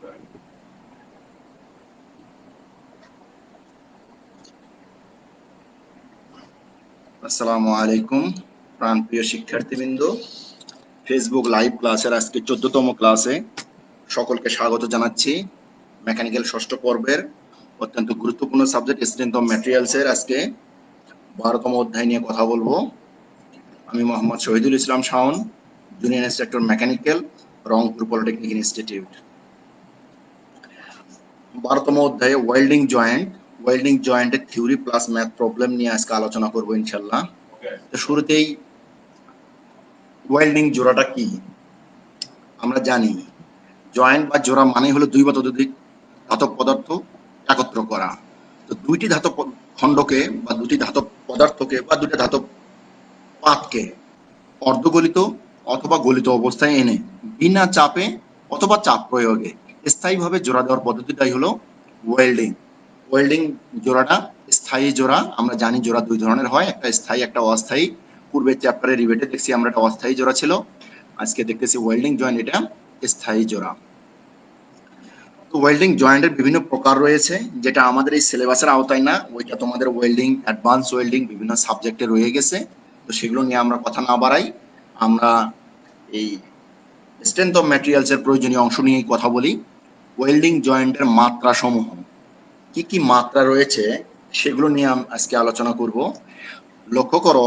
আসসালামু আলাইকুম প্রাণপ্রিয় শিক্ষার্থীবৃন্দ, ফেসবুক লাইভ ক্লাসের আজকে 14তম ক্লাসে সকলকে স্বাগত জানাচ্ছি। মেকানিক্যাল ষষ্ঠ পর্বের অত্যন্ত গুরুত্বপূর্ণ সাবজেক্ট স্ট্রেংথ অফ ম্যাটেরিয়ালসের আজকে 12তম অধ্যায় নিয়ে কথা বলবো। আমি Mohammad Shahidul Islam Shaon, junior instructor mechanical, Rangpur polytechnic institute. 12তম অধ্যায়ে ওয়েল্ডিং জয়েন্টের থিওরি প্লাস ম্যাথ প্রবলেম নিয়ে আজকে আলোচনা করবো ইনশাল্লাহ। তো শুরুতেই ওয়েল্ডিং জোড়াটা কি আমরা জানি। জয়েন্ট বা জোড়া মানে হলো দুই বা ততোধিক ধাতব পদার্থ একত্র করা। তো দুইটি ধাতব খণ্ডকে বা দুটি ধাতব পদার্থকে বা দুটি ধাতব পাতকে অর্ধগলিত অথবা গলিত অবস্থায় এনে বিনা চাপে অথবা চাপ প্রয়োগে স্থায়ীভাবে জোড়া দেওয়ার পদ্ধতিটাই হলো ওয়েল্ডিং। ওয়েল্ডিং জোড়াটা স্থায়ী জোড়া। আমরা জানি জোড়া দুই ধরনের হয়, একটা স্থায়ী একটা অস্থায়ী। পূর্বের চ্যাপ্টারে রিভেটে দেখছি আমরা একটা অস্থায়ী জোড়া ছিল, আজকে দেখতেছি ওয়েল্ডিং জয়েন্ট এটা স্থায়ী জোড়া। তো ওয়েল্ডিং জয়েন্টের বিভিন্ন প্রকার রয়েছে, যেটা আমাদের এই সিলেবাসের আওতায় না, ওইটা তোমাদের ওয়েল্ডিং অ্যাডভান্স ওয়েল্ডিং বিভিন্ন সাবজেক্টে রয়ে গেছে। তো সেগুলো নিয়ে আমরা কথা না বাড়াই, আমরা এই স্ট্রেংথ অফ ম্যাটেরিয়ালস এর প্রয়োজনীয় অংশ নিয়েই কথা বলি। ওয়েল্ডিং জয়েন্টের মাত্রা সমূহ, কি কি মাত্রা রয়েছে সেগুলো নিয়ে আজকে আলোচনা করব। লক্ষ্য করো,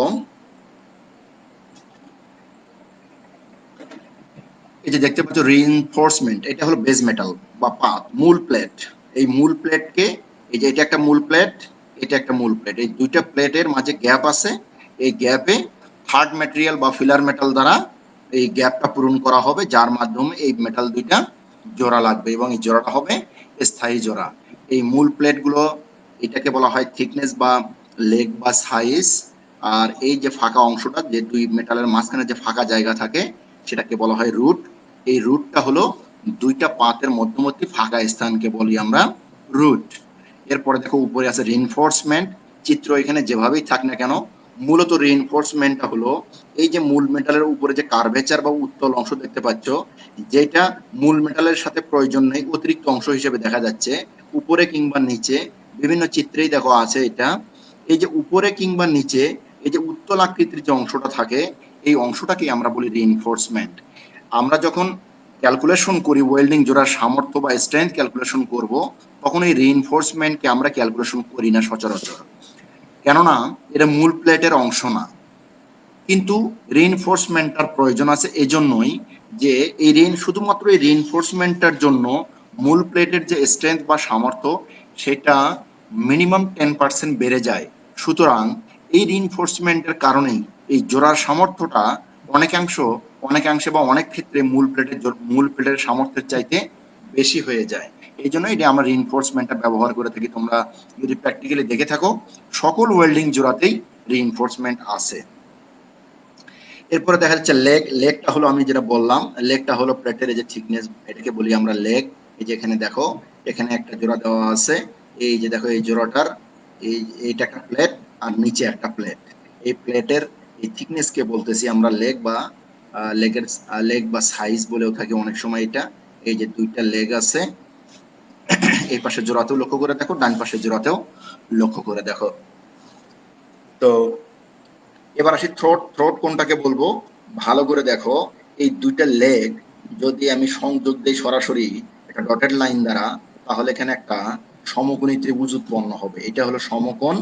এই যে দেখতে পাচ্ছ রিইনফোর্সমেন্ট, এটা হলো বেস মেটাল বা পাত, মূল প্লেট। এই মূল প্লেটকে, এই যে এটা একটা মূল প্লেট, এটা একটা মূল প্লেট, এই দুইটা প্লেটের মাঝে গ্যাপ আছে। এই গ্যাপে থার্ড ম্যাটেরিয়াল বা ফিলার মেটাল দ্বারা এই গ্যাপটা পূরণ করা হবে, যার মাধ্যমে এই মেটাল দুইটা জোড়া লাগবে এবং এই জোড়াটা হবে স্থায়ী জোড়া। এই মূল প্লেটগুলো, এটাকে বলা হয় থিকনেস বা লেগ বা সাইজ। আর এই যে ফাঁকা অংশটা, যে দুই মেটালের মাঝখানে যে ফাঁকা জায়গা থাকে, সেটাকে বলা হয় রুট। এই রুটটা হলো দুইটা পাতের মধ্যবর্তী ফাঁকা স্থানকে বলি আমরা রুট। এরপরে দেখো উপরে আছে রিইনফোর্সমেন্ট। চিত্র এখানে যেভাবেই থাক না কেন, মূলত রিইনফোর্সমেন্টটা হলো এই যে মূল মেটালের উপরে যে কার্ভেচার বা উত্তল অংশ দেখতে পাচ্ছ, যেটা মূল মেটালের সাথে প্রয়োজন নেই, অতিরিক্ত অংশ হিসেবে দেখা যাচ্ছে উপরে কিংবা নিচে। বিভিন্ন চিত্রেই দেখো আছে এটা। এই যে উপরে কিংবা নিচে এই যে উত্তল আকৃতির যে অংশটা থাকে, এই অংশটাকে আমরা বলি রিইনফোর্সমেন্ট। আমরা যখন ক্যালকুলেশন করি ওয়েল্ডিং জোড়ার সামর্থ্য বা স্ট্রেংথ ক্যালকুলেশন করব, তখন এই রিইনফোর্সমেন্টকে আমরা ক্যালকুলেশন করি না সচরাচর, কেননা এটা মূল প্লেটের অংশ না। কিন্তু রিইনফোর্সমেন্টটার প্রয়োজন আছে এজন্যই যে এই শুধুমাত্র এই রিইনফোর্সমেন্টটার জন্য মূল প্লেটের যে স্ট্রেংথ বা সামর্থ্য, সেটা মিনিমাম 10% বেড়ে যায়। সুতরাং এই রিইনফোর্সমেন্টের কারণেই এই জোড়ার সামর্থ্যটা অনেকাংশে বা অনেক ক্ষেত্রে মূল প্লেটের সামর্থ্যের চাইতে বেশি হয়ে যায়। এই জন্য এটা আমরা রিইনফোর্সমেন্টটা ব্যবহার করে থাকি। তোমরা যদি প্র্যাকটিক্যালি দেখে থাকো, সকল ওয়েল্ডিং জোড়াতেই রিইনফোর্সমেন্ট আছে। এরপরে দেখা যাচ্ছে লেগটা হলো, আমি যেটা বললাম, লেগটা হলো প্লেটের যে থিকনেস, এটাকে বলি আমরা লেগ। এই যে এখানে দেখো, এখানে একটা জোড়া দেওয়া আছে। এই যে দেখো এই জোড়াটার এইটা একটা প্লেট আর নিচে একটা প্লেট। এই প্লেটের এই থিকনেসকে বলতেছি আমরা লেগ বা লেগ বা সাইজ বলেও থাকি অনেক সময় এটা। এই যে দুইটা লেগ আছে, এই পাশে জোড়াতেও লক্ষ্য করে দেখো, ডান পাশের জোড়াতেও লক্ষ্য করে দেখো। তো এবার আসি থ্রোট কোনটাকে বলবো, ভালো করে দেখো। এই দুইটা লেগ যদি আমি সংযোগ দেই সরাসরি একটা ডটেড লাইন দ্বারা, তাহলে এখানে একটা সমকোণী ত্রিভুজ উৎপন্ন হবে। এটা হলো সমকোণ,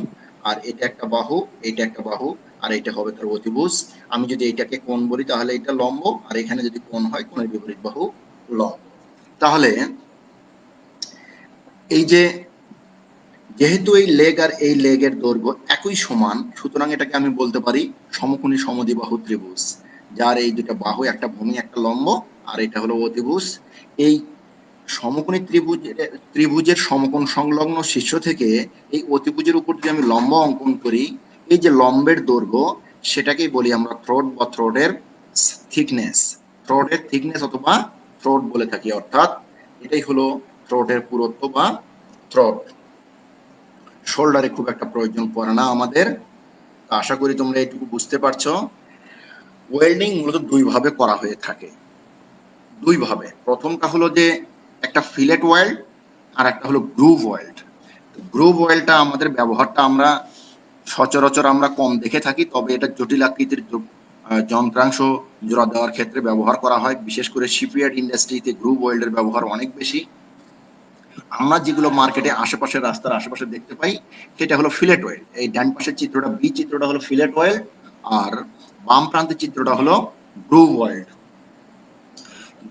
আর এটা একটা বাহু, এটা একটা বাহু, আর এটা হবে তার অতিভুজ। আমি যদি এটাকে কোণ বলি তাহলে এটা লম্ব, আর এখানে যদি কোণ হয় কোণের বিপরীত বাহু লম্ব। তাহলে এই যে, যেহেতু এই লেগ আর এই লেগের দৈর্ঘ্য একই সমান, সুতরাং এটাকে আমি বলতে পারি সমকোণী সমদ্বিবাহু ত্রিভুজ, যার এই দুটো বাহু, একটা ভূমি একটা লম্ব, আর এটা হলো অতিভুজ। এই সমকোণী ত্রিভুজের সমকোণ সংলগ্ন শীর্ষ থেকে এই অতিভুজের উপর যদি আমি লম্ব অঙ্কন করি, এই যে লম্বের দৈর্ঘ্য, সেটাকেই বলি আমরা থ্রোট বা থ্রোটের থিকনেস। থ্রোটের থিকনেস অথবা থ্রোট বলে থাকি, অর্থাৎ এটাই হলো থ্রোটের পুরুত্ব বা থ্রোট। শোল্ডারে খুব একটা প্রয়োজন পড়ে না আমাদের। আশা করি তোমরা এটুকু বুঝতে পারছো। ওয়েল্ডিং মূলত দুই ভাবে করা হয়ে থাকে, দুই ভাবে। প্রথমটা হলো যে একটা ফিলেট ওয়েল্ড আর একটা হলো গ্রুভ ওয়েল্ড। গ্রুভ ওয়েল্ডটা আমাদের ব্যবহারটা আমরা সচরাচর আমরা কম দেখে থাকি, তবে এটা জটিল আকৃতির যন্ত্রাংশ জোড়া দেওয়ার ক্ষেত্রে ব্যবহার করা হয়। বিশেষ করে শিপইয়ার্ড ইন্ডাস্ট্রিতে গ্রুভ ওয়েল্ডের ব্যবহার অনেক বেশি। আমরা যেগুলো মার্কেটে আশেপাশে রাস্তার আশেপাশে দেখতে পাই সেটা হলো ফিলেট ওয়েল্ড। এই ডান পাশের চিত্রটা বি চিত্রটা হলো ফিলেট ওয়েল্ড, আর বাম প্রান্তের চিত্রটা হলো গ্রুভ ওয়েল্ড।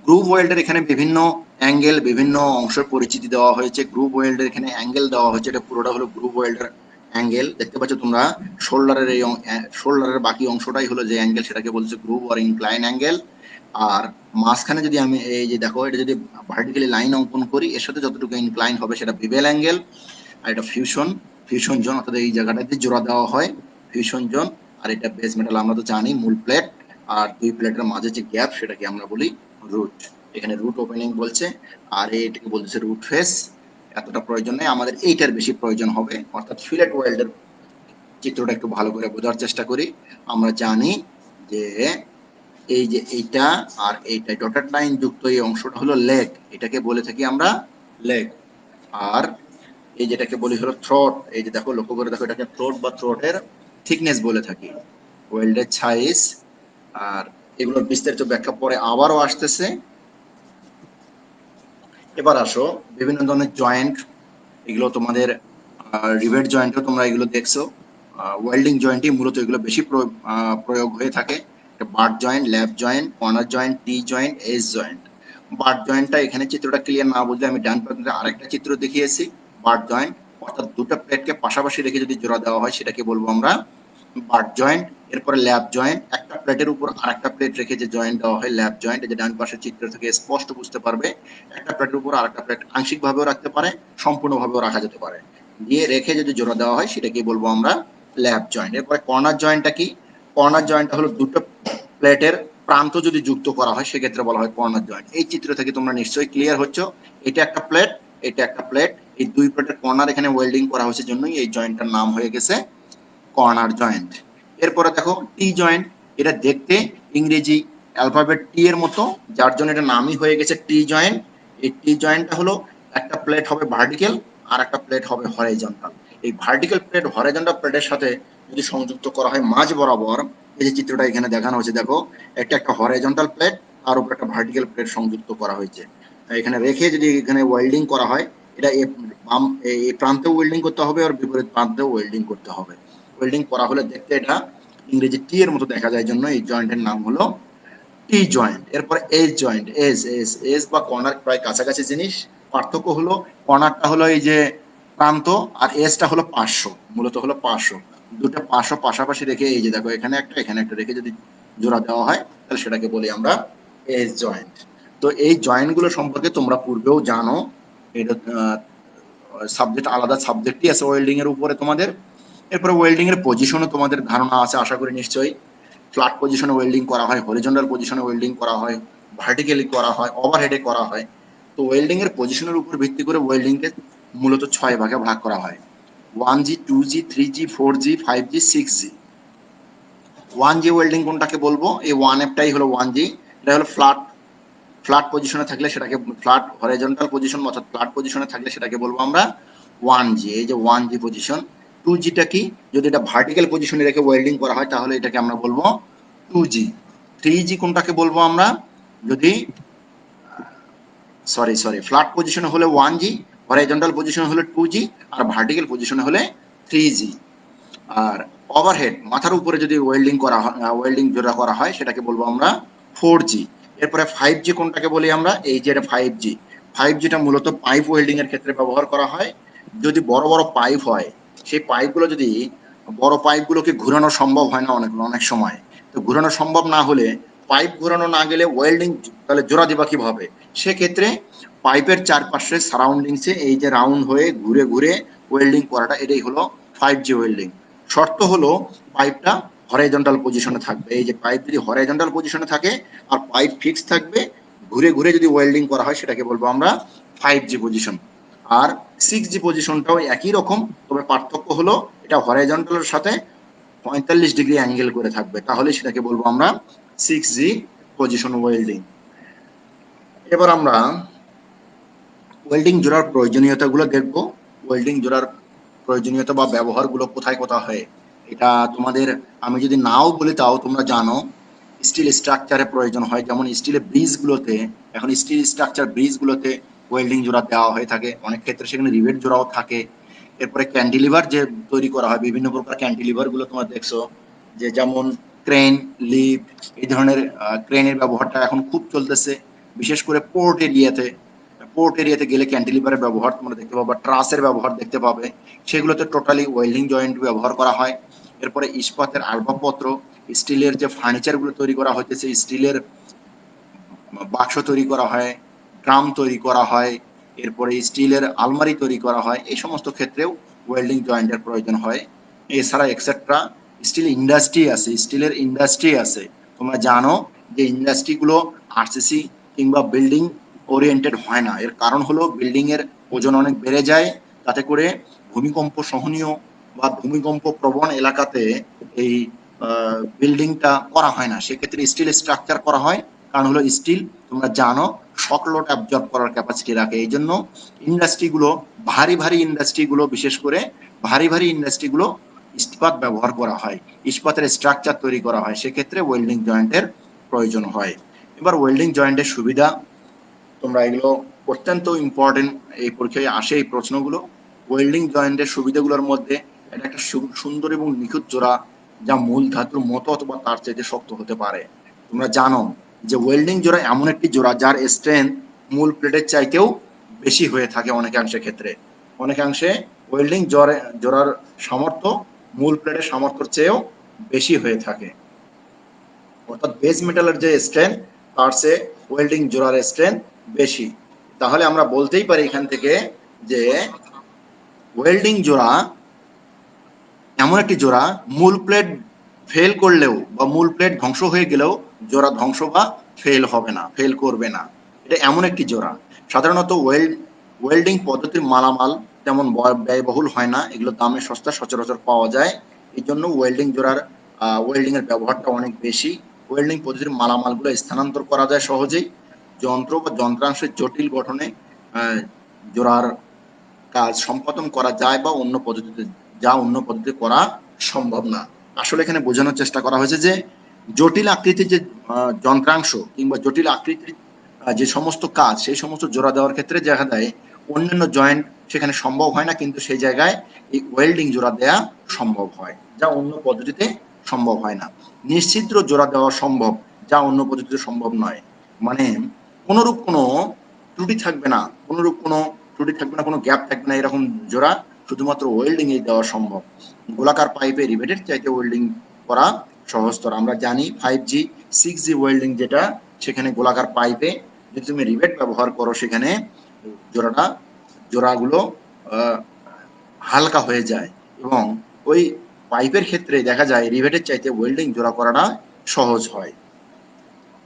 গ্রুভ ওয়েল্ডের এখানে বিভিন্ন অ্যাঙ্গেল, বিভিন্ন অংশের পরিচিতি দেওয়া হয়েছে। গ্রুভ ওয়েল্ডের এখানে অ্যাঙ্গেল দেওয়া হয়েছে, এটা পুরোটা হলো গ্রুভ ওয়েল্ডের অ্যাঙ্গেল। দেখতে পাচ্ছ তোমরা শোল্ডারের এই শোল্ডারের বাকি অংশটাই হলো যে অ্যাঙ্গেল, সেটাকে বলছে গ্রুভ আর ইনক্লাইন অ্যাঙ্গেল। আর মাঝখানে যদি আমি এই যে দেখো, এটা যদি ভার্টিক্যালি লাইন অঙ্কন করি, এর সাথে যতটুকু ইনক্লাইন হবে সেটা বিভেল অ্যাঙ্গেল। আর এটা ফিউশন জোন, অর্থাৎ এই জায়গাটাতে জোড়া দেওয়া হয় ফিউশন জোন। আর এটা বেস মেটাল, আমরা তো জানি মূল প্লেট আর দুই প্লেটের মাঝে যে গ্যাপ সেটাকে আমরা বলি রুট। এখানে রুট ওপেনিং বলছে, আর এটাকে বলতেছে রুট ফেস। এতটা প্রয়োজন নেই, আমাদের এইটার বেশি প্রয়োজন হবে। অর্থাৎ ফিলেট ওয়েল্ডের চিত্রটা একটু ভালো করে বোঝার চেষ্টা করি। আমরা জানি যে এই যে এইটা আর এইটা ডটেড লাইন যুক্ত এই অংশটা হলো লেগ, এটাকে বলে থাকি আমরা লেগ। আর এই যেটাকে বলি হলো থ্রোট। এই যে দেখো, লক্ষ্য করে দেখো, এটাকে থ্রোট বা থ্রোটের থিকনেস বলে থাকি, ওয়েল্ডের সাইজ। আর এগুলোর বিস্তারিত ব্যাখ্যা পরে আবারও আসতেছে। এবার আসো বিভিন্ন ধরনের জয়েন্ট, এগুলো তোমাদের রিভেট জয়েন্টও তোমরা এগুলো দেখছো। ওয়েল্ডিং জয়েন্টই মূলত এগুলো বেশি প্রয়োগ হয়ে থাকে। Butt joint, lap joint, corner joint, T joint, S joint. Butt জয়েন্টটা এখানে চিত্রটা ক্লিয়ার না বুঝলে আমি ডান পাশে আরেকটা চিত্র দেখিয়েছি। বাট জয়েন্ট অর্থাৎ দুটো প্লেটকে পাশাপাশি রেখে যদি জোড়া দেওয়া হয় সেটাকে বলবো আমরা বাট জয়েন্ট। এরপরে ল্যাব জয়েন্ট, একটা প্লেটের উপর আরেকটা প্লেট রেখে যে জয়েন্ট দেওয়া হয় ল্যাব জয়েন্ট। এই যে ডান পাশের চিত্র থেকে স্পষ্ট বুঝতে পারবে, একটা প্লেটের উপর আরেকটা প্লেট আংশিক ভাবেও রাখতে পারে, সম্পূর্ণভাবেও রাখা যেতে পারে। দিয়ে রেখে যদি জোড়া দেওয়া হয় সেটাকে বলবো আমরা ল্যাব জয়েন্ট। এরপরে কর্নার জয়েন্টটা কি? কর্নার জয়েন্টটা হলো দুটো প্লেটের প্রান্ত যদি যুক্ত করা হয় সেক্ষেত্রে বলা হয় কর্নার জয়েন্ট। এই চিত্র থেকে তোমরা নিশ্চয়ই ক্লিয়ার হচ্ছ, এটা একটা প্লেট, এটা একটা প্লেট, এই দুই প্লেটের কর্নার এখানে ওয়েল্ডিং করা হয়েছে জন্যই এই জয়েন্টটার নাম হয়ে গেছে কর্নার জয়েন্ট। এরপরে দেখো টি জয়েন্ট, এটা দেখতে ইংরেজি অ্যালফাবেট টি এর মতো, যার জন্য এটা নামই হয়ে গেছে টি জয়েন্ট। এই টি জয়েন্টটা হলো একটা প্লেট হবে ভার্টিক্যাল আর একটা প্লেট হবে হরাইজন্টাল। এই ভার্টিক্যাল প্লেট হরাইজন্টাল প্লেটের সাথে যদি সংযুক্ত করা হয় মাঝ বরাবর, এই যে চিত্রটা এখানে দেখানো হয়েছে দেখো, এটা একটা হরাইজন্টাল প্লেট, তার উপর একটা ভার্টিক্যাল প্লেট সংযুক্ত করা হয়েছে। এখানে রেখে যদি এখানে ওয়েল্ডিং করা হয়, এটা এই প্রান্তেও ওয়েল্ডিং করতে হবে আর বিপরীত প্রান্তেও ওয়েল্ডিং করতে হবে। ওয়েল্ডিং করা হলে দেখতে এটা ইংরেজি টি এর মতো দেখা যায়, জন্য এই জয়েন্টের নাম হলো টি জয়েন্ট। এরপরে এস জয়েন্ট, এস বা কর্নার প্রায় কাছাকাছি জিনিস। পার্থক্য হলো কর্নারটা হলো এই যে প্রান্ত, আর এসটা হলো পার্শ্ব, মূলত হলো পার্শ্ব। দুটো পার্শ্ব পাশাপাশি রেখে এই যে দেখো এখানে একটা এখানে একটা রেখে যদি জোড়া দেওয়া হয় তাহলে সেটাকে বলি আমরা এস জয়েন্ট। তো এই জয়েন্ট গুলো সম্পর্কে তোমরা পূর্বেও জানো, এটা সাবজেক্ট আলাদা সাবজেক্টই আছে ওয়েল্ডিং এর উপরে তোমাদের। এরপরে ওয়েল্ডিং এর পজিশনও তোমাদের ধারণা আছে আশা করি নিশ্চয়ই। ফ্ল্যাট পজিশনে ওয়েল্ডিং করা হয়, হরিজন্টাল পজিশনে ওয়েল্ডিং করা হয়, ভার্টিক্যালি করা হয়, ওভারহেডে করা হয়। তো ওয়েল্ডিং এর পজিশনের উপর ভিত্তি করে ওয়েল্ডিং কে মূলত 6 ভাগে ভাগ করা হয়: 1G, 2G, 3G, 4G, 5G, 6G। 1G welding কোনটাকে বলবো? এই 1Fটাই হলো 1G। এটা হলো ফ্ল্যাট পজিশনে থাকলে সেটাকে ফ্ল্যাট হরিজন্টাল পজিশন অর্থাৎ ফ্ল্যাট পজিশনে থাকলে সেটাকে বলবো আমরা 1G। এই যে 1G পজিশন। 2Gটা কি? যদি এটা ভার্টিক্যাল পজিশনে রেখে ওয়েল্ডিং করা হয় তাহলে এটাকে আমরা বলবো 2G। 3G কোনটাকে বলবো আমরা? যদি ফ্ল্যাট পজিশনে হলে 1G, হরিজন্টাল পজিশনে হলে 2G, আর ভার্টিক্যাল পজিশনে হলে 3G। আর ওভারহেড মাথার উপরে যদি ওয়েল্ডিং করা হয়, ওয়েল্ডিং জোড়া করা হয় সেটাকে বলবো আমরা 4G। এরপরে 5G কোনটাকে বলি আমরা? এই যে 5G। 5Gটা মূলত পাইপ ওয়েল্ডিং এর ক্ষেত্রে ব্যবহার করা হয়। যদি বড় বড় পাইপ হয়, সেই পাইপগুলো যদি বড় পাইপগুলোকে ঘোরানো সম্ভব হয় না অনেক সময়। তো ঘোরানো সম্ভব না হলে, পাইপ ঘোরানো না গেলে ওয়েল্ডিং তাহলে জোড়া দিবা কিভাবে? সেক্ষেত্রে পাইপের চারপাশে সারাউন্ডিংসে এই যে রাউন্ড হয়ে ঘুরে ঘুরে ওয়েল্ডিং করাটা, এটাই হলো 5G ওয়েল্ডিং। শর্ত হলো পাইপটা হরাইজন্টাল পজিশনে থাকবে। এই যে পাইপ যদি হরাইজন্টাল পজিশনে থাকে আর পাইপ ফিক্স থাকবে, ঘুরে ঘুরে যদি ওয়েল্ডিং করা হয় সেটাকে বলবো আমরা 5G পজিশন। আর 6G পজিশনটাও একই রকম, তবে পার্থক্য হলো এটা হরাইজন্টালের সাথে 45 ডিগ্রি অ্যাঙ্গেল করে থাকবে, তাহলে সেটাকে বলবো আমরা 6G পজিশন ওয়েল্ডিং। এবার আমরা ওয়েল্ডিং জোড়ার প্রয়োজনীয়তাগুলো দেখব। ওয়েল্ডিং জোড়ার প্রয়োজনীয়তা বা ব্যবহারগুলো কোথায় কোথায় হয় এটা তোমাদের আমি যদি নাও বলি তাও তোমরা জানো। স্টিল স্ট্রাকচারে প্রয়োজন হয়, যেমন স্টিলের ব্রিজগুলোতে, এখন স্টিল স্ট্রাকচার ব্রিজগুলোতে ওয়েল্ডিং জোড়া দেওয়া হয়ে থাকে, অনেক ক্ষেত্রে সেখানে রিভেট জোড়াও থাকে। এরপরে ক্যান্টিলিভার যে তৈরি করা হয়, বিভিন্ন প্রকার ক্যান্টিলিভার গুলো তোমরা দেখছো, যে যেমন ক্রেন, লিফট, এই ধরনের ক্রেনের ব্যবহারটা এখন খুব চলতেছে, বিশেষ করে পোর্ট এরিয়াতে গেলে ক্যান্টিলিভারের ব্যবহার তোমরা দেখতে পাবে, ট্রাসের ব্যবহার দেখতে পাবে, সেগুলোতে টোটালি ওয়েল্ডিং জয়েন্ট ব্যবহার করা হয়। এরপরে ইস্পাতের আসবাবপত্র, স্টিলের যে ফার্নিচার গুলো তৈরি করা হইতেছে, স্টিলের বাক্স তৈরি করা হয়, ড্রাম তৈরি করা হয়, এরপরে স্টিলের আলমারি তৈরি করা হয়, এই সমস্ত ক্ষেত্রেও ওয়েল্ডিং জয়েন্টের প্রয়োজন হয়। এছাড়া এক্সেট্রা স্টিলের ইন্ডাস্ট্রি আছে। তোমরা জানো যে ইন্ডাস্ট্রিগুলো আরসিসি কিংবা বিল্ডিং ওরিয়েন্টেড হয় না, এর কারণ হলো বিল্ডিং এর ওজন অনেক বেড়ে যায়, তাতে করে ভূমিকম্প সহনীয় বা ভূমিকম্প প্রবণ এলাকাতে এই বিল্ডিংটা করা হয় না, সেক্ষেত্রে স্টিল স্ট্রাকচার করা হয়। কারণ হলো স্টিল তোমরা জানো শক লোড অ্যাবজর্ব করার ক্যাপাসিটি রাখে, এই জন্য ইন্ডাস্ট্রিগুলো, ভারী ইন্ডাস্ট্রিগুলো, বিশেষ করে ভারী ইন্ডাস্ট্রিগুলো ইস্পাত ব্যবহার করা হয়, ইস্পাতের স্ট্রাকচার তৈরি করা হয়, সেক্ষেত্রে ওয়েল্ডিং জয়েন্টের প্রয়োজন হয়। এবার ওয়েল্ডিং জয়েন্টের সুবিধা, তোমরা এগুলো অত্যন্ত ইম্পর্টেন্ট, এই পরীক্ষায় আসে এই প্রশ্নগুলো। ওয়েল্ডিং জয়েন্টের সুবিধাগুলোর মধ্যে এটা একটা সুন্দর এবং নিখুঁত জোড়া, যা মূল ধাতুর মতো অথবা তার চাইতে শক্ত হতে পারে। তোমরা জানো যে ওয়েল্ডিং জোড়া এমন একটি জোড়া যার স্ট্রেংথ মূল প্লেটের চাইতেও বেশি হয়ে থাকে অনেকাংশে ওয়েল্ডিং জোড়ার সামর্থ্য মূল প্লেটের সামর্থ্যের চেয়েও বেশি হয়ে থাকে, অর্থাৎ বেস মেটালের যে স্ট্রেংথ তার চেয়ে ওয়েল্ডিং জোড়ার স্ট্রেংথ বেশি। তাহলে আমরা বলতেই পারি এখান থেকে যে ওয়েল্ডিং জোড়া এমন একটি জোড়া, মূল প্লেট ফেল করলেও বা মূল প্লেট ধ্বংস হয়ে গেলেও জোড়া ধ্বংস বা ফেল করবে না, এটা এমন একটি জোড়া। সাধারণত ওয়েল্ডিং পদ্ধতির মালামাল তেমন ব্যয়বহুল হয় না, এগুলো দামে সস্তা, সচরাচর পাওয়া যায়, এই জন্য ওয়েল্ডিং এর ব্যবহারটা অনেক বেশি। ওয়েল্ডিং পদ্ধতির মালামালগুলো স্থানান্তর করা যায় সহজেই, যন্ত্র বা যন্ত্রাংশের জটিল গঠনে জোড়ার কাজ সম্পাদন করা যায় বা অন্য পদ্ধতিতে করা সম্ভব না। আসলে এখানে বোঝানোর চেষ্টা করা হয়েছে যে জটিল আকৃতির যে যন্ত্রাংশ কিংবা জটিল আকৃতির যে সমস্ত কাজ, সেই সমস্ত জোড়া দেওয়ার ক্ষেত্রে দেখা যায় অন্যান্য জয়েন্ট সেখানে সম্ভব হয় না, কিন্তু সেই জায়গায় এই ওয়েল্ডিং জোড়া দেওয়া সম্ভব হয়, যা অন্য পদ্ধতিতে সম্ভব হয় না। নিশ্চিদ্র জোড়া দেওয়া সম্ভব, যা অন্য পদ্ধতিতে সম্ভব নয়। মানে কোনোরূপ কোনো ত্রুটি থাকবে না, কোনো গ্যাপ থাকবে না, এরকম জোড়া শুধুমাত্র ওয়েল্ডিং এ দেওয়া সম্ভব। গোলাকার পাইপে রিভেটের চাইতে ওয়েল্ডিং করা সহজতর। আমরা জানি 5G 6G ওয়েল্ডিং যেটা, সেখানে গোলাকার পাইপে যদি তুমি রিভেট ব্যবহার করো, সেখানে জোড়াগুলো হালকা হয়ে যায়, এবং ওই পাইপের ক্ষেত্রে দেখা যায় রিভেটের চাইতে ওয়েল্ডিং জোড়া করাটা সহজ হয়।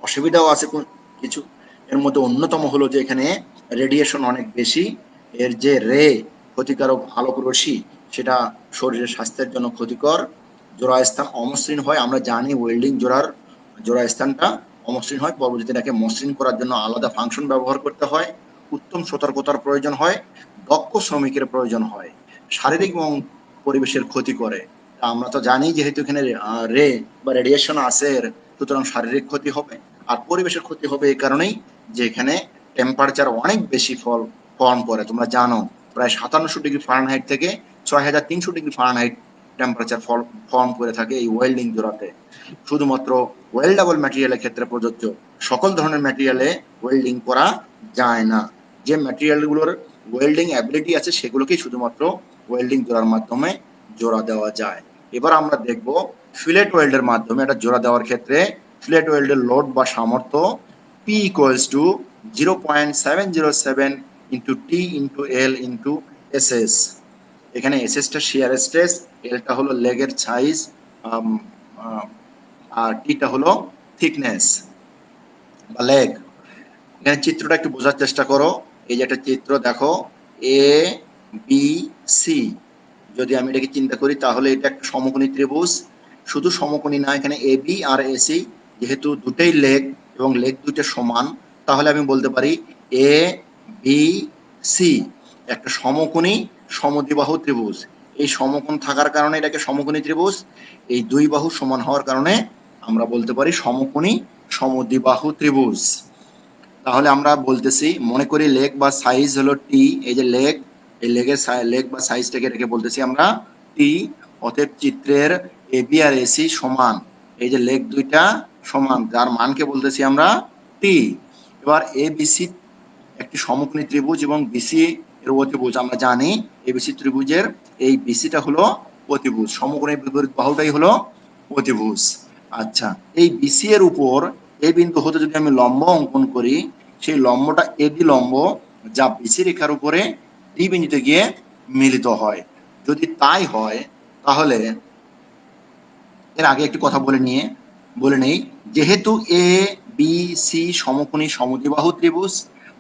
অসুবিধাও আছে কিছু, এর মধ্যে অন্যতম হলো যে এখানে রেডিয়েশন অনেক বেশি, এর যে ক্ষতিকারক আলোক রশ্মি, সেটা শরীরের স্বাস্থ্যের জন্য ক্ষতিকর। জোড়া স্থান অমসৃণ হয়, আমরা জানি ওয়েল্ডিং জোড়া স্থানটা অমসৃণ হয়, পরবর্তীতে এটাকে মসৃণ করার জন্য আলাদা ফাংশন ব্যবহার করতে হয়, উত্তম সতর্কতার প্রয়োজন হয়, দক্ষ শ্রমিকের প্রয়োজন হয়, শারীরিক এবং পরিবেশের ক্ষতি করে। আমরা তো জানি যেহেতু এখানে রেডিয়েশন আছে, সুতরাং শারীরিক ক্ষতি হবে আর পরিবেশের ক্ষতি হবে, এই কারণেই যে এখানে টেম্পারেচার অনেক বেশি ফর্ম করে। তোমরা জানো প্রায় 57°F থেকে 6300°F টেম্পারেচার ফর্ম করে থাকে এই ওয়েল্ডিং জোড়াতে। শুধুমাত্র ওয়েল্ডেবল ম্যাটেরিয়ালের ক্ষেত্রে প্রযোজ্য, সকল ধরনের ম্যাটেরিয়ালে ওয়েল্ডিং করা যায় না। যে ম্যাটেরিয়ালগুলোর ওয়েল্ডিং অ্যাবিলিটি আছে সেগুলোকেই শুধুমাত্র ওয়েল্ডিং জোড়ার মাধ্যমে জোড়া দেওয়া যায়। এবার আমরা দেখব ফিলেট ওয়েল্ডের মাধ্যমে এটা জোড়া দেওয়ার ক্ষেত্রে ফিলেট ওয়েল্ডের লোড বা সামর্থ্য P = 0.707 × T × L × SS। এখানে এসএসটা শিয়ার স্ট্রেস, এলটা হলো লেগের সাইজ, আর টিটা হলো থিকনেস বা লেগ। এখানে চিত্রটা একটু বোঝার চেষ্টা করো, এই যে একটা চিত্র দেখো, এ বি সি, যদি আমি এটাকে চিন্তা করি তাহলে এটা একটা সমকোণী ত্রিভুজ। শুধু সমকোণী না, এখানে এ বি আর এসি যেহেতু দুটোই লেগ এবং লেগ দুটো সমান, তাহলে আমি বলতে পারি এ বি সি একটা সমকোণী সমদ্বিবাহু ত্রিভুজ। এই সমকোণ থাকার কারণে এটাকে সমকোণী ত্রিভুজ। এই দুই বাহু সমান হওয়ার কারণে আমরা বলতে পারি সমকোণী সমদ্বিবাহু ত্রিভুজ। তাহলে আমরা বলতেছি, মনে করি লেগ বা সাইজ হলো টি। এই যে লেগ, এই লেগ বা সাইজটাকে রেখে বলতেছি আমরা টি। অতএব চিত্রের এবি আর এসি সমান। এই যে লেগ দুইটা সমান, যার মানকে বলতেছি আমরা টি। এবার এ বিসি একটি সমকোণী ত্রিভুজ এবং বিসি এর অতিভুজ। আমরা জানি এবিসি ত্রিভুজের এই বিসিটা হলো অতিভুজ, সমকোণের বিপরীত বাহুটাই হলো অতিভুজ। আচ্ছা, এই বিসি এর উপর এই বিন্দু হতে যদি আমি লম্ব অঙ্কন করি, সেই লম্বটা এডি লম্ব, যা বিসি রেখার উপরে ডি বিন্দুতে গিয়ে মিলিত হয়। যদি তাই হয় তাহলে এর আগে একটি কথা বলে নেই, যেহেতু এ বি সি সমকোণী সমদ্বিবাহু ত্রিভুজ,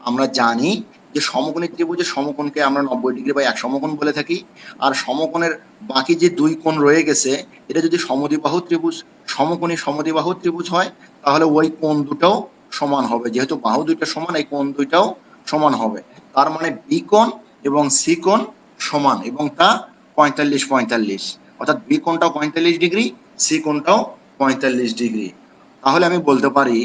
আমরা জানি যে সমকোণী ত্রিভুজের সমকোণকে আমরা 90 ডিগ্রি বা এক সমকোণ বলে থাকি। আর সমকোণের বাকি যে দুই কোণ রয়ে গেছে, এটা যদি সমদ্বিবাহু ত্রিভুজ, সমকোণী সমদ্বিবাহু ত্রিভুজ হয়, তাহলে ওই কোণ দুটাও সমান হবে। যেহেতু বাহু দুইটা সমান, এই কোণ দুইটাও সমান হবে। তার মানে বি কোণ এবং সি কোণ সমান, এবং তা 45-45, অর্থাৎ বি কোণটাও 45 ডিগ্রি, সি কোণটাও 45 ডিগ্রি। তাহলে আমি বলতে পারি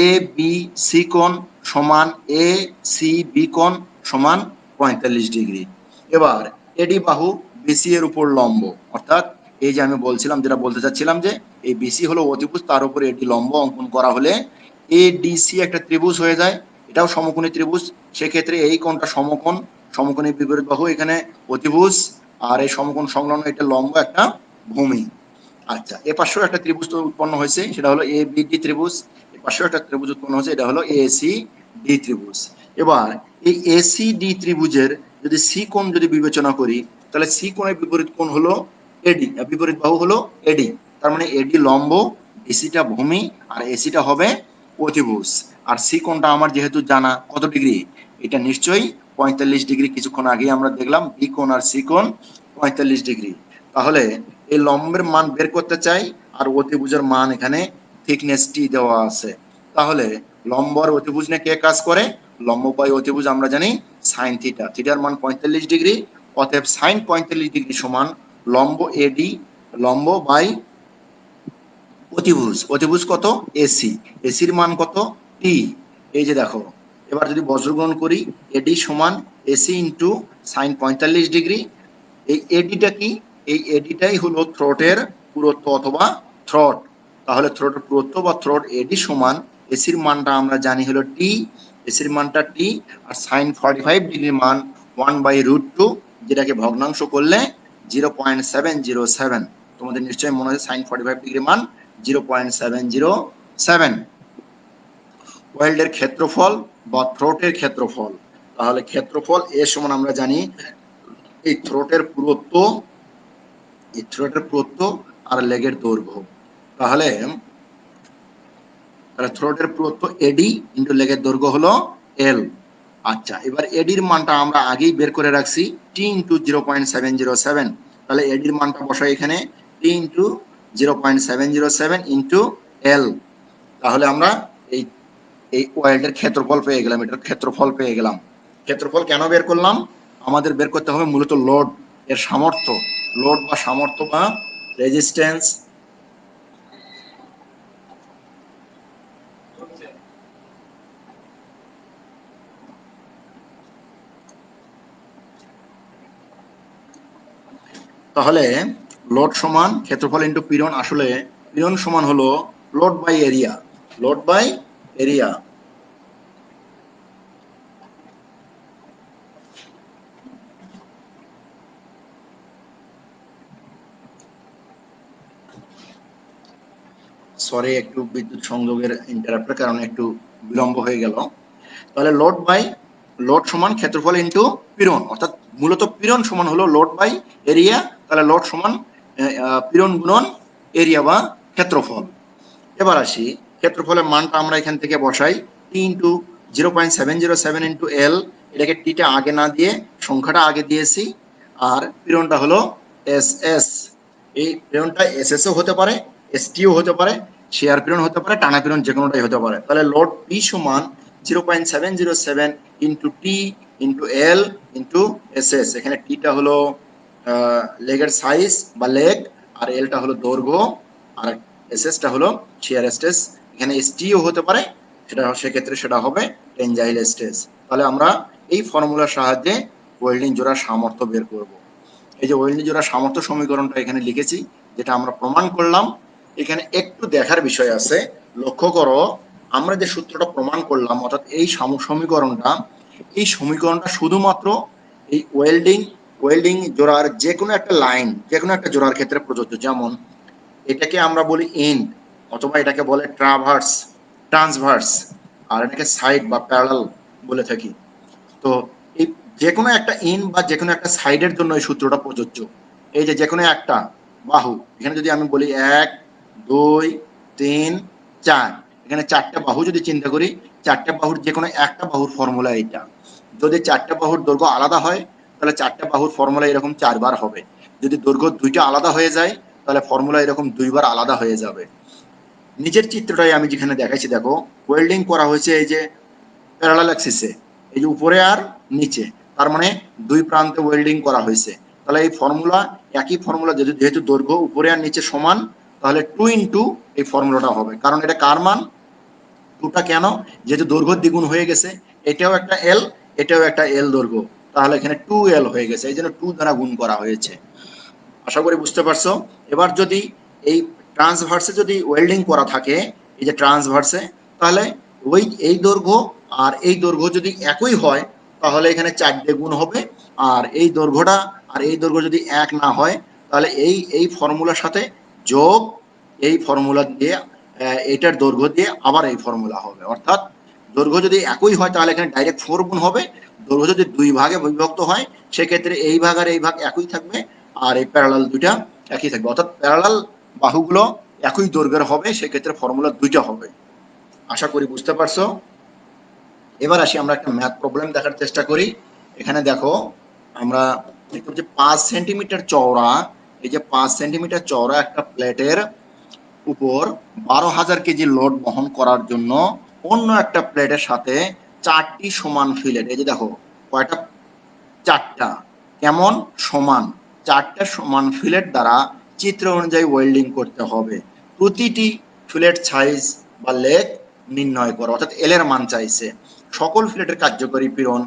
এ বি সি কোণ সমান এ সি বি কোণ সমান 45 ডিগ্রি। এবার এডি বাহু বিসি এর উপর লম্ব, অর্থাৎ এই যে আমি বলছিলাম, যেটা বলতে চাচ্ছিলাম, যে এই বিসি হলো অতিভুজ, তার উপরে এডি লম্ব অঙ্কন করা হলে এডিসি একটা ত্রিভুজ হয়ে যায়। এটাও সমকোণী ত্রিভুজ। সেক্ষেত্রে এই কোণটা সমকোণ, সমকোণী বিপরীত বাহু এখানে অতিভুজ, আর এই সমকোণ সংলগ্ন এটা লম্ব একটা ভূমি। আচ্ছা, এ পাশেও একটা ত্রিভুজ তো উৎপন্ন হয়েছে, সেটা হলো এ বি ডি ত্রিভুজ। এ পাশেও একটা ত্রিভুজ উৎপন্ন হয়েছে, এটা হলো এ সি ডি ত্রিভুজ। এবার এই এ সি ডি ত্রিভুজের যদি সি কোণ যদি বিবেচনা করি, তাহলে সি কোণের বিপরীত কোণ হলো এডি, বিপরীত বাহু হলো এডি। তার মানে এডি লম্ব, ডিসিটা ভূমি, আর এসিটা হবে অতিভুজ। আর সি কোণটা আমার যেহেতু জানা কত ডিগ্রি, এটা নিশ্চয়ই 45 ডিগ্রি। কিছুক্ষণ আগে আমরা দেখলাম বি কোণ আর সি কোণ 45 ডিগ্রি। তাহলে এই লম্বের মান বের করতে চাই, আর অতিভুজের মান এখানে থিকনেস টি দেওয়া আছে। তাহলে লম্ব আর অতিভুজ নিয়ে কে কাজ করে? লম্ব বাই অতিভুজ আমরা জানি সাইন থিটা, থিটার মান 45 ডিগ্রি। অতএব সাইন 45 ডিগ্রি সমান লম্ব এডি, লম্ব বাই অতিভুজ। অতিভুজ কত? এসি। এসির মান কত? টি। এই যে দেখো, এবার যদি বজ্রগ্রহণ করি, এডি সমান এসি ইন্টু সাইন 45 ডিগ্রি। এই এডিটা কি? এই এডিটাই হলো থ্রোটের পুরুত্ব অথবা থ্রট। তাহলে থ্রোটের পুরুত্ব বা থ্রট এডি সমান, এসির মানটা আমরা জানি হলো টি, এসির মানটা টি, আর সাইন 45 ডিগ্রির মান 1/√2, যেটাকে ভগ্নাংশ করলে 0.707। তোমাদের নিশ্চয়ই মনে আছে সাইন 45 ডিগ্রি মান 0.707। ওয়েল্ডের ক্ষেত্রফল বা থ্রোটের ক্ষেত্রফল, তাহলে ক্ষেত্রফল এ সমান আমরা জানি এই থ্রোটের পুরুত্ব, এই থ্রোটের পুরুত্ব আর লেগের দৈর্ঘ্য। তাহলে থ্রোটের পুরুত্ব এডি ইন্টু লেগের দৈর্ঘ্য হলো এল। আচ্ছা, এবার এডির মানটা আমরা আগেই বের করে রাখছি, টি ইন্টু 0.707। তাহলে এডির মানটা বসাই এখানে, টি ইন্টু 0.707 ইন্টু এল। তাহলে আমরা এই এই ওয়েল্ডের ক্ষেত্রফল পেয়ে গেলাম, এটার ক্ষেত্রফল পেয়ে গেলাম। ক্ষেত্রফল কেন বের করলাম? আমাদের বের করতে হবে মূলত লোড, এর সামর্থ্য, লোড বা সামর্থ্য বা রেজিস্ট্যান্স। তাহলে লোড সমান ক্ষেত্রফল ইন্টু পীড়ন। আসলে পীড়ন সমান হলো load by area, load by area. Sorry, একটু বিদ্যুৎ সংযোগের ইন্টারাপ্টের কারণে একটু বিলম্ব হয়ে গেল। তাহলে লোড সমান ক্ষেত্রফল ইন্টু পীড়ন, অর্থাৎ মূলত পীড়ন সমান হলো লোড বাই এরিয়া। তাহলে লোড সমান পীড়ন গুণন এরিয়া বা ক্ষেত্রফল। এবার আসি, ক্ষেত্রফলের মানটা আমরা এখান থেকে বসাই, টি ইন্টু 0.707 ইন্টু এল। এটাকে টিটা আগে না দিয়ে সংখ্যাটা আগে দিয়েছি, আর পীড়নটা হলো এস এস। এই পীড়নটা এস এস ও হতে পারে, এস টিও হতে পারে, শেয়ার পীড়ন হতে পারে, টানা পীড়ন যে কোনোটাই হতে পারে। তাহলে লোড পি সমান 0.707 into T into L into S S. এখানে টিটা হলো লেগের সাইজ বা লেগ, আর এলটা হলো দৈর্ঘ্য, আর এস এসটা হলো শিয়ার স্ট্রেস। এখানে এসটিও হতে পারে, সেক্ষেত্রে সেটা হবে টেনজাইল স্ট্রেস। তাহলে আমরা এই ফর্মুলার সাহায্যে ওয়েল্ডিং জোড়ার সামর্থ্য বের করব। এই যে ওয়েল্ডিং জোড়ার সামর্থ্য সমীকরণটা এখানে লিখেছি, যেটা আমরা প্রমাণ করলাম। এখানে একটু দেখার বিষয় আছে, লক্ষ্য করো আমরা যে সূত্রটা প্রমাণ করলাম, অর্থাৎ এই সমীকরণটা শুধুমাত্র এই ওয়েল্ডিং জোড়ার যে কোনো একটা লাইন, যে কোনো একটা জোড়ার ক্ষেত্রে প্রযোজ্য। যেমন এটাকে আমরা বলি এন্ড, অথবা এটাকে বলে ট্রান্সভার্স, আর এটাকে সাইড বা প্যারালাল বলে থাকি। তো এই যে কোনো একটা ইন বা যে কোনো একটা সাইডের জন্য এই সূত্রটা প্রযোজ্য। এই যে কোনো একটা বাহু, এখানে যদি আমি বলি 1 2 3 4, এখানে চারটা বাহু যদি চিন্তা করি, চারটা বাহুর যে কোনো একটা বাহুর ফর্মুলা এটা। যদি চারটা বাহুর দৈর্ঘ্য আলাদা হয়, তাহলে চারটা বাহুর ফর্মুলা এরকম 4 বার হবে। যদি দৈর্ঘ্য দুইটা আলাদা হয়ে যায়, তাহলে ফর্মুলা এরকম 2 বার আলাদা হয়ে যাবে। নিচের চিত্রটাই আমি যেখানে দেখাইছি, দেখো ওয়েল্ডিং করা হয়েছে এই যে প্যারালাল অ্যাক্সিসে, এই যে উপরে আর নিচে, তার মানে দুই প্রান্তে ওয়েল্ডিং করা হয়েছে। তাহলে এই ফর্মুলা, একই ফর্মুলা, যেহেতু দৈর্ঘ্য উপরে আর নিচে সমান, তাহলে 2 ইন্টু এই ফর্মুলাটা হবে। কারণ এটা কার মান, 2টা কেন, যেহেতু দৈর্ঘ্য দ্বিগুণ হয়ে গেছে, এটাও একটা এল, এটাও একটা এল দৈর্ঘ্য, তাহলে এখানে 2L হয়ে গেছে, এই জন্য 2 দ্বারা গুণ করা হয়েছে। আশা করি বুঝতে পারছো। এবার যদি এই ট্রান্সভার্সে যদি ওয়েল্ডিং করা থাকে, এই যে ট্রান্সভার্সে, তাহলে এই দৈর্ঘ্য আর এই দৈর্ঘ্য যদি একই হয়, তাহলে এখানে 4 দিয়ে গুণ হবে। আর এই দৈর্ঘ্যটা আর এই দৈর্ঘ্য যদি এক না হয়, তাহলে এই ফর্মুলার সাথে যোগ, এই ফর্মুলা দিয়ে এটার দৈর্ঘ্য দিয়ে আবার এই ফর্মুলা হবে। অর্থাৎ দৈর্ঘ্য যদি একই হয়, তাহলে এখানে ডাইরেক্ট 4 গুণ হবে। দৈর্ঘ্য যদি 2 ভাগে বিভক্ত হয়, সেক্ষেত্রে এই ভাগ আর এই ভাগ একই থাকবে, আর এই প্যারালাল দুইটা একই থাকবে। অর্থাৎ প্যারালাল বাহুগুলো একই দৈর্ঘ্যের হবে, সেক্ষেত্রে ফর্মুলা দুইটা হবে। আশা করি বুঝতে পারছো। এবার আসি আমরা একটা ম্যাথ প্রবলেম দেখার চেষ্টা করি। এখানে দেখো আমরা দেখতে পাচ্ছি 5 সেন্টিমিটার চওড়া, এই যে 5 সেন্টিমিটার চওড়া একটা প্লেটের উপর 12,000 কেজি লোড বহন করার জন্য অন্য একটা প্লেটের সাথে 4টি সমান ফিলেট, এই যে দেখো কয়টা, 4টা, কেমন, সমান, 4টা সমান ফিলেট দ্বারা চিত্র অনুযায়ী ওয়েল্ডিং করতে হবে। প্রতিটি ফিলেট সাইজ বা লেগ নির্ণয় করো, অর্থাৎ এল এর মান চাইছে। সকল ফিলেটের কার্যকরী পীড়ন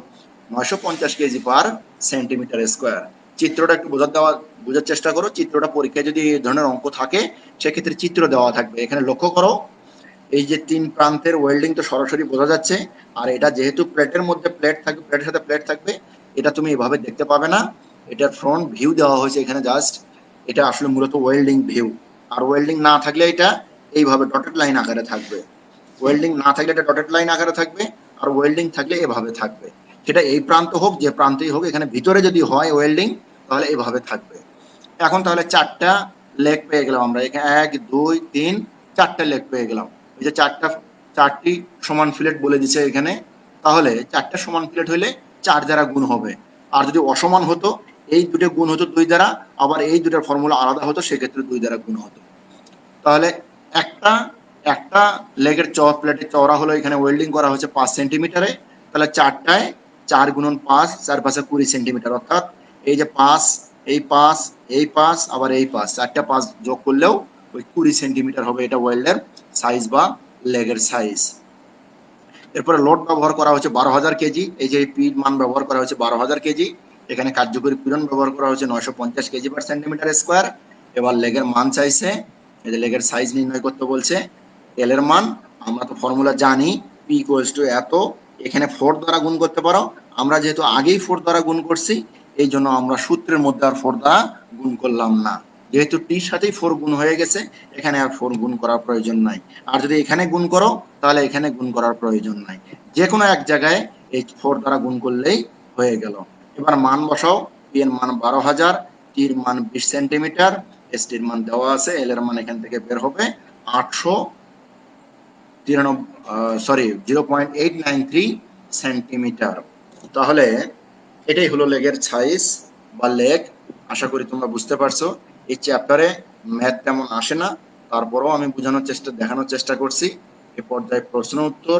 950 কেজি পার সেন্টিমিটার স্কোয়ার। চিত্রটা একটু বোঝার চেষ্টা করো। চিত্রটা পরীক্ষায় যদি এই ধরনের অঙ্ক থাকে, সেক্ষেত্রে চিত্র দেওয়া থাকবে। এখানে লক্ষ্য করো, এই যে 3 প্রান্তের ওয়েল্ডিং তো সরাসরি বোঝা যাচ্ছে। আর এটা যেহেতু প্লেটের মধ্যে প্লেট থাকবে, প্লেটের সাথে প্লেট থাকবে, এটা তুমি এভাবে দেখতে পাবে না। এটার ফ্রন্ট ভিউ দেওয়া হয়েছে এখানে জাস্ট। এটা আসলে মূলত ওয়েল্ডিং ভিউ। আর ওয়েল্ডিং না থাকলে এটা এইভাবে ডটেড লাইন আকারে থাকবে। ওয়েল্ডিং না থাকলে এটা ডটেড লাইন আকারে থাকবে, আর ওয়েল্ডিং থাকলে এভাবে থাকবে। সেটা এই প্রান্ত হোক, যে প্রান্তেই হোক, এখানে ভিতরে যদি হয় ওয়েল্ডিং, তাহলে এভাবে থাকবে। এখন তাহলে 4টা লেগ পেয়ে গেলাম আমরা। এখানে 1 2 3 4টা লেগ পেয়ে গেলাম। এই যে 4টি সমান ফিলেট বলে দিছে এখানে। তাহলে 4টা সমান ফিলেট হইলে 4 দ্বারা গুণ হবে। আর যদি অসমান হতো, এই দুটো গুণ হতো 2 দ্বারা, আবার এই দুটার ফর্মুলা আলাদা হতো, সেক্ষেত্রে 2 দ্বারা গুণ হতো। তাহলে একটা একটা লেগের প্লেটের চওড়া হলো, এখানে ওয়েল্ডিং করা হচ্ছে 5 সেন্টিমিটারে। তাহলে 4টায় 4 গুণন 5, 4 5 20 সেন্টিমিটার। অর্থাৎ এই যে 5, এই 5, এই 5, আবার এই 5, 4টা 5 যোগ করলেও ওই 20 সেন্টিমিটার হবে। এটা ওয়েল্ডের সাইজ বা লেগের সাইজ। এরপরে লোড ব্যবহার করা হচ্ছে 12,000 কেজি। এই যে পিড মান ব্যবহার করা হচ্ছে 12,000 কেজি। এখানে কার্যকরী পীড়ন ব্যবহার করা হচ্ছে 950 কেজি পার সেন্টিমিটার স্কোয়ার। এবার লেগের মান চাইছে, এই যে লেগের সাইজ নির্ণয় করতে বলছে। এল এর মান আমরা তো ফর্মুলা জানি, পি ইকুয়ালস টু এত। এখানে 4 দ্বারা গুণ করতে পারো। আমরা যেহেতু আগেই 4 দ্বারা গুণ করছি, এই জন্য আমরা সূত্রের মধ্যে আর 4 দ্বারা গুণ করলাম না। যেহেতু টির সাথেই 4 গুণ হয়ে গেছে, এখানে আর 4 গুণ করার প্রয়োজন নাই। আর যদি এখানে গুণ করো, তাহলে এখানে গুণ করার প্রয়োজন নাই। যে কোনো এক জায়গায় এই 4 দ্বারা গুণ করলেই হয়ে গেল। এবার মান বসাও। পি এর মান 12,000, টির মান 20 সেন্টিমিটার, এস টির মান দেওয়া আছে, এল এর মান এখান থেকে বের হবে 0.893 সেন্টিমিটার। তাহলে এটাই হলো লেগের সাইজ বা লেগ। আশা করি তোমরা বুঝতে পারছো। এই চ্যাপ্টারে ম্যাথ তেমন আসে না, তারপরেও আমি দেখানোর চেষ্টা করছি। এ পর্যায়ে প্রশ্ন উত্তর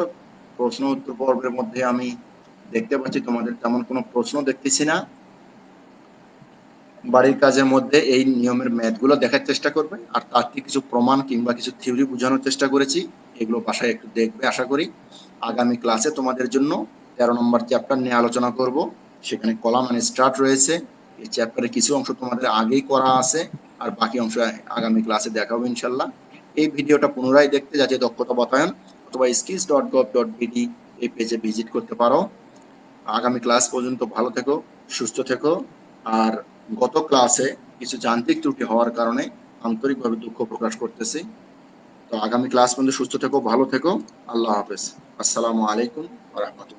পর্বের মধ্যে আমি দেখতে পাচ্ছি তোমাদের তেমন কোনো প্রশ্ন দেখতেছি না। বাড়ির কাজের মধ্যে এই নিয়মের ম্যাথগুলো দেখার চেষ্টা করবে, আর তার থেকে কিছু প্রমাণ কিংবা কিছু থিওরি বোঝানোর চেষ্টা করেছি, এগুলো বাসায় একটু দেখবে আশা করি। আগামী ক্লাসে তোমাদের জন্য 13 নম্বর চ্যাপ্টার নিয়ে আলোচনা করব। সেখানে কলাম অ্যান্ড স্টার্ট রয়েছে। এই চ্যাপ্টারের কিছু অংশ তোমাদের আগেই করা আছে, আর বাকি অংশ আগামী ক্লাসে দেখাবো ইনশাল্লাহ। এই ভিডিওটা পুনরায় দেখতে যাতে দক্ষতা বাতায়ন অথবা skills.gov.bd এই পেজে ভিজিট করতে পারো। আগামী ক্লাস পর্যন্ত ভালো থেকো, সুস্থ থেকো। আর গত ক্লাসে কিছু যান্ত্রিক ত্রুটি হওয়ার কারণে আন্তরিকভাবে দুঃখ প্রকাশ করতেছি। তো আগামী ক্লাস পর্যন্ত সুস্থ থেকো, ভালো থেকো। আল্লাহ হাফেজ। আসসালামু আলাইকুম ওয়া রাহমাতুল্লাহ।